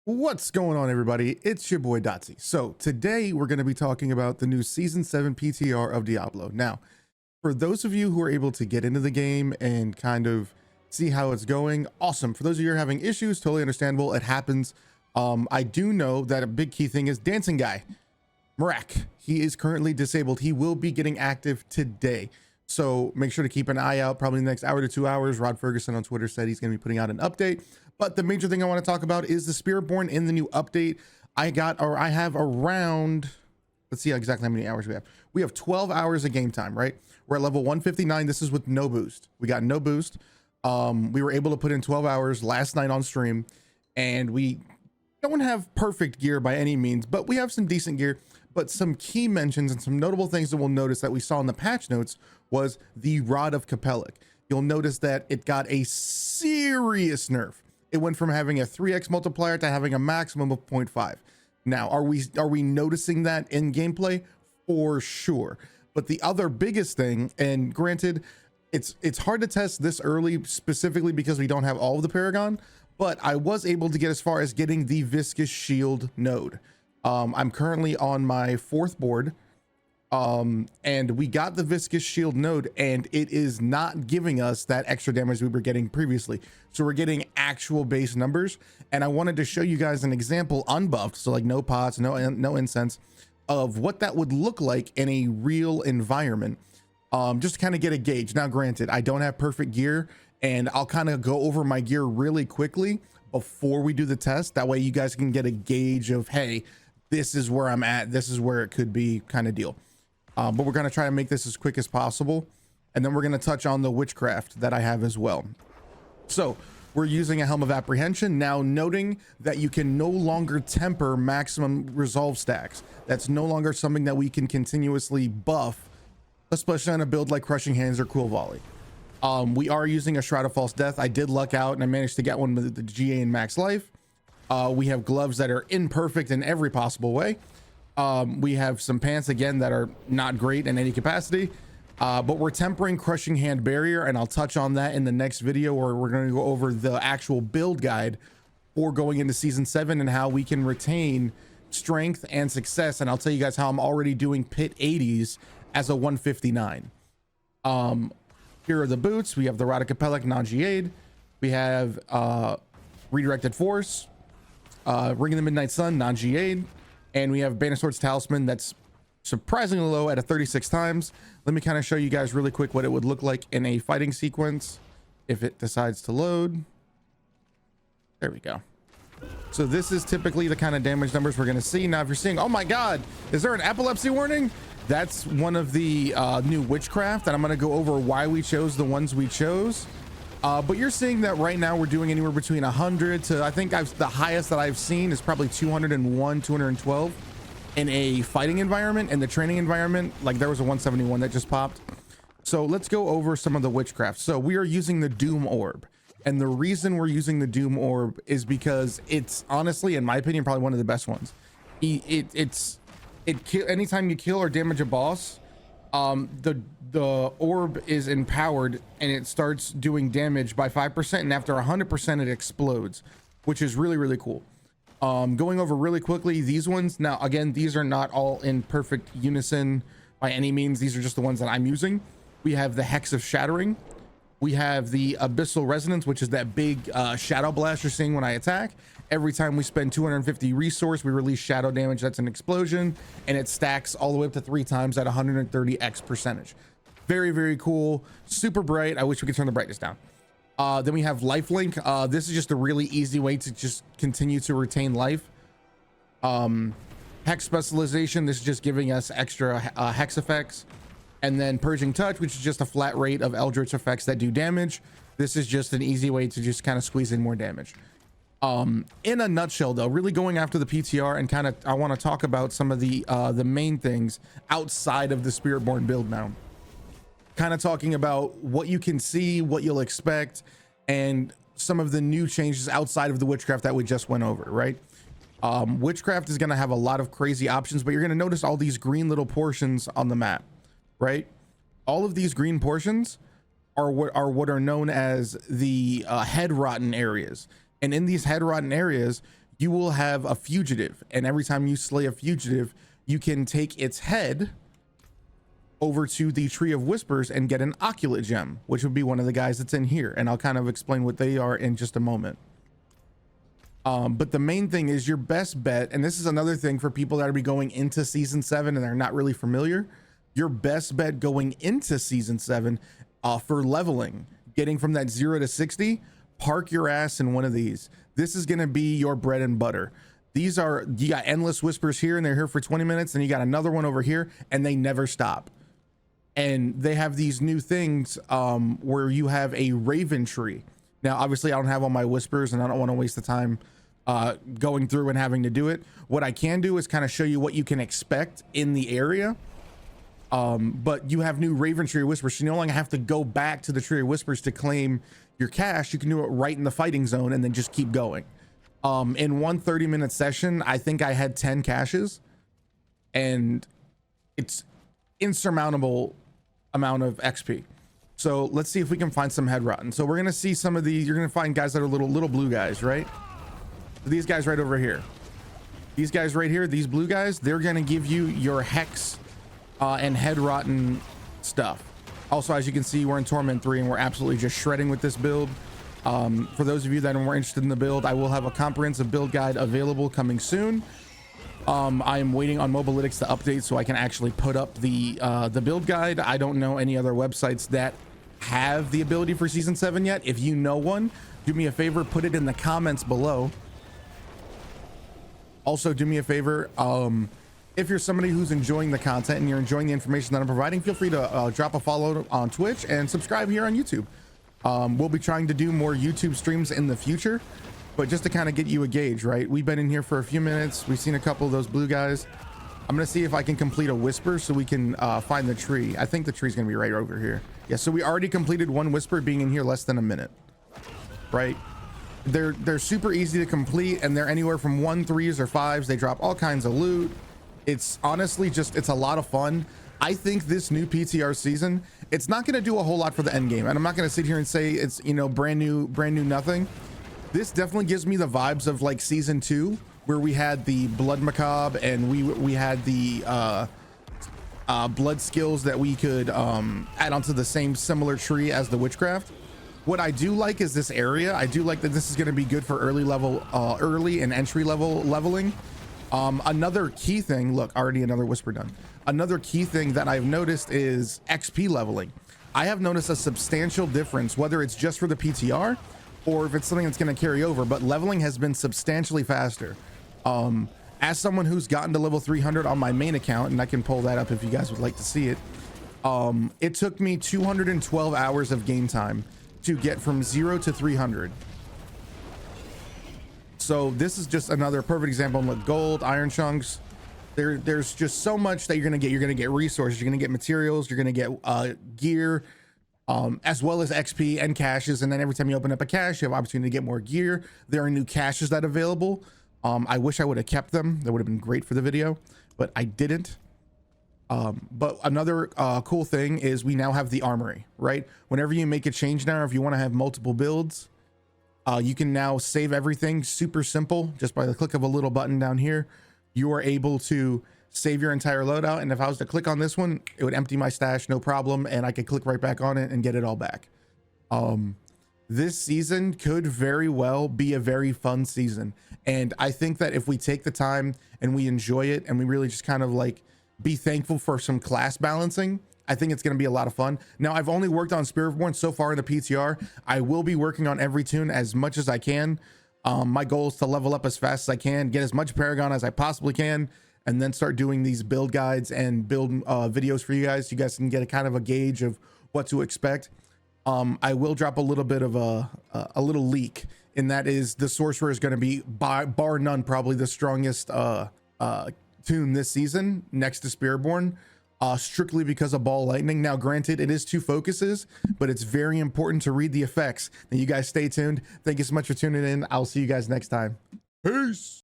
What's going on, everybody? It's your boy Dotsy. So today we're going to be talking about the new season 7 PTR of Diablo. Now, for those of you who are able to get into the game and kind of see how it's going, awesome. For those of you who are having issues, totally understandable. It happens. I do know that a big key thing is Dancing Guy Marak. He is currently disabled. He will be getting active today. So make sure to keep an eye out. Probably in the next hour to 2 hours. Rod Ferguson on Twitter said he's going to be putting out an update. But the major thing I want to talk about is the Spiritborn in the new update. I have around, let's see exactly how many hours we have. We have 12 hours of game time, right? We're at level 159. This is with no boost. We got no boost. We were able to put in 12 hours last night on stream, and we don't have perfect gear by any means, but we have some decent gear. But some key mentions and some notable things that we'll notice that we saw in the patch notes was the Rod of Capellic. You'll notice that it got a serious nerf. It went from having a 3x multiplier to having a maximum of 0.5. Now, are we noticing that in gameplay? For sure. But the other biggest thing, and granted, it's hard to test this early specifically because we don't have all of the Paragon, but I was able to get as far as getting the Viscous Shield node. I'm currently on my 4th board, and we got the Viscous Shield node, and it is not giving us that extra damage we were getting previously. So we're getting actual base numbers, and I wanted to show you guys an example unbuffed, so like no pots, no incense, of what that would look like in a real environment, just to kind of get a gauge. Now granted, I don't have perfect gear, and I'll kind of go over my gear really quickly before we do the test. That way you guys can get a gauge of, hey, this is where I'm at, this is where it could be, kind of deal. But we're going to try to make this as quick as possible, and then we're going to touch on the witchcraft that I have as well. So we're using a Helm of Apprehension, now noting that you can no longer temper maximum resolve stacks. That's no longer something that we can continuously buff, especially on a build like Crushing Hands or Cool Volley. We are using a Shroud of False Death. I did luck out and I managed to get one with the GA and max life. We have gloves that are imperfect in every possible way. We have some pants again that are not great in any capacity, but we're tempering Crushing Hand barrier, and I'll touch on that in the next video, where we're going to go over the actual build guide for going into season 7 and how we can retain strength and success. And I'll tell you guys how I'm already doing pit 80s as a 159. Here are the boots. We have the Rod of Capellic non-GA'd. We have Redirected Force, Ring of the Midnight Sun non-GA'd. And we have Banner Sword's Talisman that's surprisingly low at a 36 times. Let me kind of show you guys really quick what it would look like in a fighting sequence if it decides to load. There we go. So this is typically the kind of damage numbers we're going to see. Now, if you're seeing, oh my God, is there an epilepsy warning? That's one of the new witchcraft, and I'm going to go over why we chose the ones we chose. But you're seeing that right now we're doing anywhere between 100 to, I think the highest that I've seen is probably 201, 212 in a fighting environment. In the training environment, like there was a 171 that just popped. So let's go over some of the witchcraft. So we are using the Doom Orb, and the reason we're using the Doom Orb is because it's honestly, in my opinion, probably one of the best ones. Anytime you kill or damage a boss, the orb is empowered and it starts doing damage by 5%, and after 100% it explodes, which is really, really cool. Going over really quickly these ones. Now again, these are not all in perfect unison by any means. These are just the ones that I'm using. We have the Hex of Shattering. We have the Abyssal Resonance, which is that big shadow blast you're seeing when I attack. Every time we spend 250 resource, we release shadow damage. That's an explosion, and it stacks all the way up to 3 times at 130x percentage. Very, very cool. Super bright. I wish we could turn the brightness down. Then we have Lifelink. This is just a really easy way to just continue to retain life. Hex Specialization. This is just giving us extra hex effects. And then Purging Touch, which is just a flat rate of Eldritch effects that do damage. This is just an easy way to just kind of squeeze in more damage. In a nutshell, though, really going after the PTR, and kind of I want to talk about some of the main things outside of the Spiritborn build now. Kind of talking about what you can see, what you'll expect, and some of the new changes outside of the witchcraft that we just went over, right? Witchcraft is going to have a lot of crazy options, but you're going to notice all these green little portions on the map, right? All of these green portions are what are known as the head rotten areas. And in these head rotten areas, you will have a fugitive, and every time you slay a fugitive, you can take its head over to the Tree of Whispers and get an Oculate gem, which would be one of the guys that's in here, and I'll kind of explain what they are in just a moment. But the main thing is your best bet, and this is another thing for people that are be going into season 7 and they're not really familiar. Your best bet going into season 7 for leveling, getting from that 0 to 60, park your ass in one of these. This is going to be your bread and butter. These are, you got endless whispers here, and they're here for 20 minutes, and you got another one over here, and they never stop. And they have these new things where you have a raven tree. Now, obviously, I don't have all my whispers, and I don't want to waste the time going through and having to do it. What I can do is kind of show you what you can expect in the area. But you have new raven tree whispers, so you no longer have to go back to the Tree of Whispers to claim your cash. You can do it right in the fighting zone and then just keep going. In one 30-minute session, I think I had 10 caches, and it's insurmountable amount of XP. So let's see if we can find some head rotten. So we're gonna see some of these. You're gonna find guys that are little blue guys, right? So these guys right over here, these guys right here, these blue guys, they're gonna give you your hex and head rotten stuff. Also, as you can see, we're in Torment 3 and we're absolutely just shredding with this build. For those of you that are more interested in the build, I will have a comprehensive build guide available coming soon. I am waiting on Mobalytics to update so I can actually put up the build guide. I don't know any other websites that have the ability for season 7 yet. If you know one, do me a favor, put it in the comments below. Also, do me a favor, if you're somebody who's enjoying the content and you're enjoying the information that I'm providing, feel free to drop a follow on Twitch and subscribe here on YouTube. We'll be trying to do more YouTube streams in the future, but just to kind of get you a gauge, right? We've been in here for a few minutes. We've seen a couple of those blue guys. I'm gonna see if I can complete a whisper so we can find the tree. I think the tree's gonna be right over here. Yeah, so we already completed one whisper, being in here less than a minute, right? They're super easy to complete, and they're anywhere from 1, 3s, or 5s. They drop all kinds of loot. It's honestly just, it's a lot of fun. I think this new PTR season, it's not going to do a whole lot for the end game, and I'm not going to sit here and say it's, you know, brand new nothing. This definitely gives me the vibes of like season 2, where we had the blood macabre and we had the blood skills that we could add onto the same similar tree as the witchcraft. What I do like is this area. I do like that this is going to be good for early and entry level leveling. Another key thing, look, already another whisper done. Another key thing that I've noticed is XP leveling. I have noticed a substantial difference, whether it's just for the PTR or if it's something that's going to carry over, but leveling has been substantially faster. As someone who's gotten to level 300 on my main account, and I can pull that up if you guys would like to see it, it took me 212 hours of game time to get from 0 to 300. So this is just another perfect example. With gold, iron chunks, there's just so much that you're gonna get. You're gonna get resources, you're gonna get materials, you're gonna get gear, as well as XP and caches. And then every time you open up a cache, you have opportunity to get more gear. There are new caches that are available. I wish I would have kept them. That would have been great for the video, but I didn't. But another cool thing is we now have the armory, right? Whenever you make a change now, if you want to have multiple builds, you can now save everything super simple. Just by the click of a little button down here, you are able to save your entire loadout. And if I was to click on this one, it would empty my stash, no problem. And I could click right back on it and get it all back. This season could very well be a very fun season. And I think that if we take the time and we enjoy it and we really just kind of like be thankful for some class balancing, I think it's going to be a lot of fun. Now, I've only worked on Spiritborn so far in the PTR. I will be working on every tune as much as I can. My goal is to level up as fast as I can, get as much Paragon as I possibly can, and then start doing these build guides and build videos for you guys. You guys can get a kind of a gauge of what to expect. I will drop a little bit of a little leak, and that is the Sorcerer is going to be bar none probably the strongest tune this season next to Spiritborn. Strictly because of ball lightning. Now, granted, it is 2 focuses, but it's very important to read the effects. And you guys stay tuned. Thank you so much for tuning in. I'll see you guys next time. Peace.